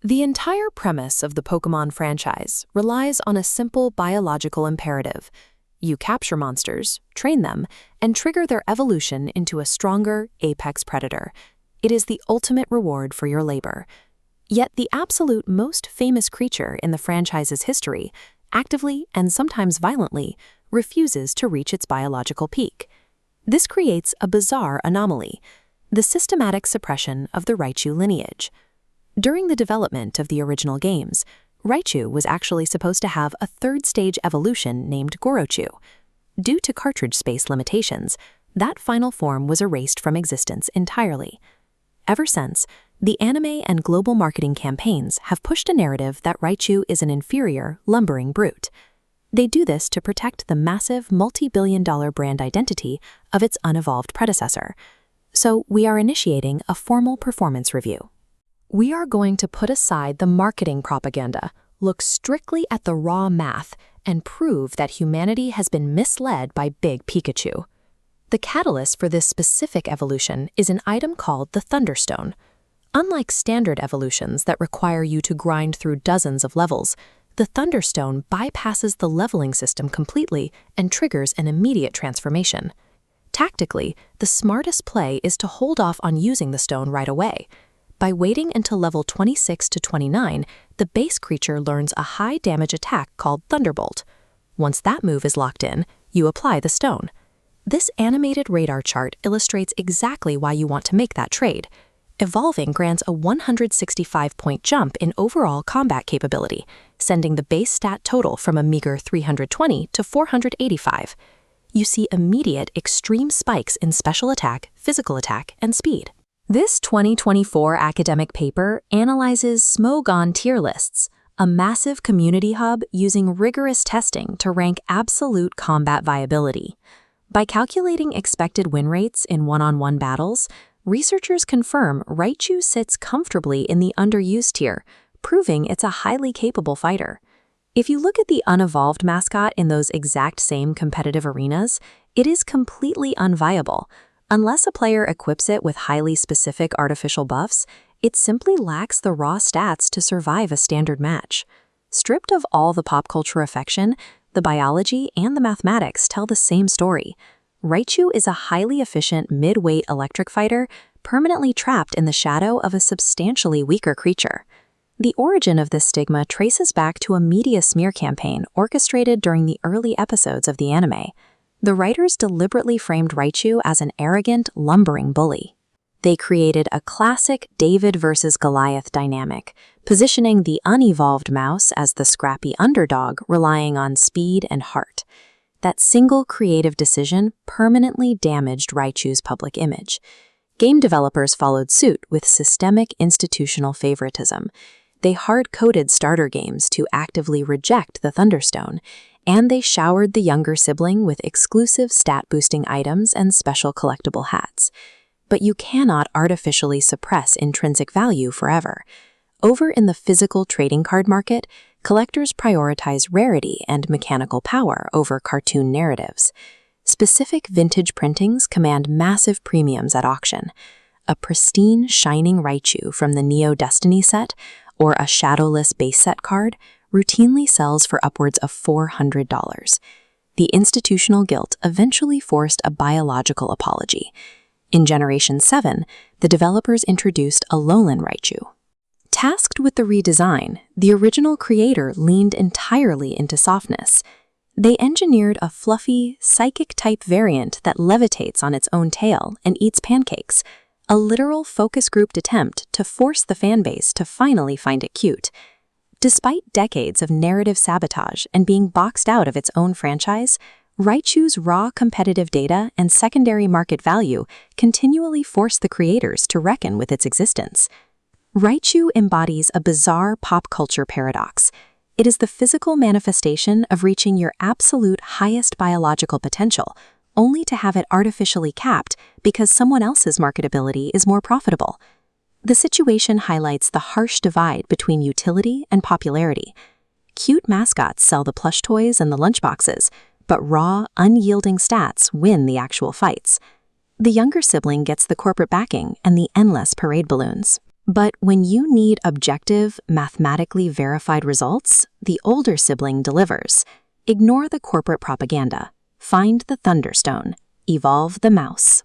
The entire premise of the Pokémon franchise relies on a simple biological imperative. You capture monsters, train them, and trigger their evolution into a stronger, apex predator. It is the ultimate reward for your labor. Yet the absolute most famous creature in the franchise's history, actively and sometimes violently, refuses to reach its biological peak. This creates a bizarre anomaly: the systematic suppression of the Raichu lineage. During the development of the original games, Raichu was actually supposed to have a third-stage evolution named Gorochu. Due to cartridge space limitations, that final form was erased from existence entirely. Ever since, the anime and global marketing campaigns have pushed a narrative that Raichu is an inferior, lumbering brute. They do this to protect the massive multi-billion-dollar brand identity of its unevolved predecessor. So we are initiating a formal performance review. We are going to put aside the marketing propaganda, look strictly at the raw math, and prove that humanity has been misled by Big Pikachu. The catalyst for this specific evolution is an item called the Thunderstone. Unlike standard evolutions that require you to grind through dozens of levels, the Thunderstone bypasses the leveling system completely and triggers an immediate transformation. Tactically, the smartest play is to hold off on using the stone right away. By waiting until level 26 to 29, the base creature learns a high-damage attack called Thunderbolt. Once that move is locked in, you apply the stone. This animated radar chart illustrates exactly why you want to make that trade. Evolving grants a 165-point jump in overall combat capability, sending the base stat total from a meager 320 to 485. You see immediate extreme spikes in special attack, physical attack, and speed. This 2024 academic paper analyzes Smogon tier lists, a massive community hub using rigorous testing to rank absolute combat viability. By calculating expected win rates in one-on-one battles, researchers confirm Raichu sits comfortably in the underused tier, proving it's a highly capable fighter. If you look at the unevolved mascot in those exact same competitive arenas, it is completely unviable. Unless a player equips it with highly specific artificial buffs, it simply lacks the raw stats to survive a standard match. Stripped of all the pop culture affection, the biology and the mathematics tell the same story. Raichu is a highly efficient mid-weight electric fighter, permanently trapped in the shadow of a substantially weaker creature. The origin of this stigma traces back to a media smear campaign orchestrated during the early episodes of the anime. The writers deliberately framed Raichu as an arrogant, lumbering bully. They created a classic David versus Goliath dynamic, positioning the unevolved mouse as the scrappy underdog relying on speed and heart. That single creative decision permanently damaged Raichu's public image. Game developers followed suit with systemic institutional favoritism. They hard-coded starter games to actively reject the Thunderstone, and they showered the younger sibling with exclusive stat-boosting items and special collectible hats. But you cannot artificially suppress intrinsic value forever. Over in the physical trading card market, collectors prioritize rarity and mechanical power over cartoon narratives. Specific vintage printings command massive premiums at auction. A pristine, shining Raichu from the Neo Destiny set, or a shadowless base set card, routinely sells for upwards of $400. The institutional guilt eventually forced a biological apology. In Generation 7, the developers introduced Alolan Raichu. Tasked with the redesign, the original creator leaned entirely into softness. They engineered a fluffy, psychic-type variant that levitates on its own tail and eats pancakes, a literal focus-grouped attempt to force the fanbase to finally find it cute. Despite decades of narrative sabotage and being boxed out of its own franchise, Raichu's raw competitive data and secondary market value continually force the creators to reckon with its existence. Raichu embodies a bizarre pop culture paradox. It is the physical manifestation of reaching your absolute highest biological potential, only to have it artificially capped because someone else's marketability is more profitable. The situation highlights the harsh divide between utility and popularity. Cute mascots sell the plush toys and the lunchboxes, but raw, unyielding stats win the actual fights. The younger sibling gets the corporate backing and the endless parade balloons. But when you need objective, mathematically verified results, the older sibling delivers. Ignore the corporate propaganda. Find the Thunderstone. Evolve the mouse.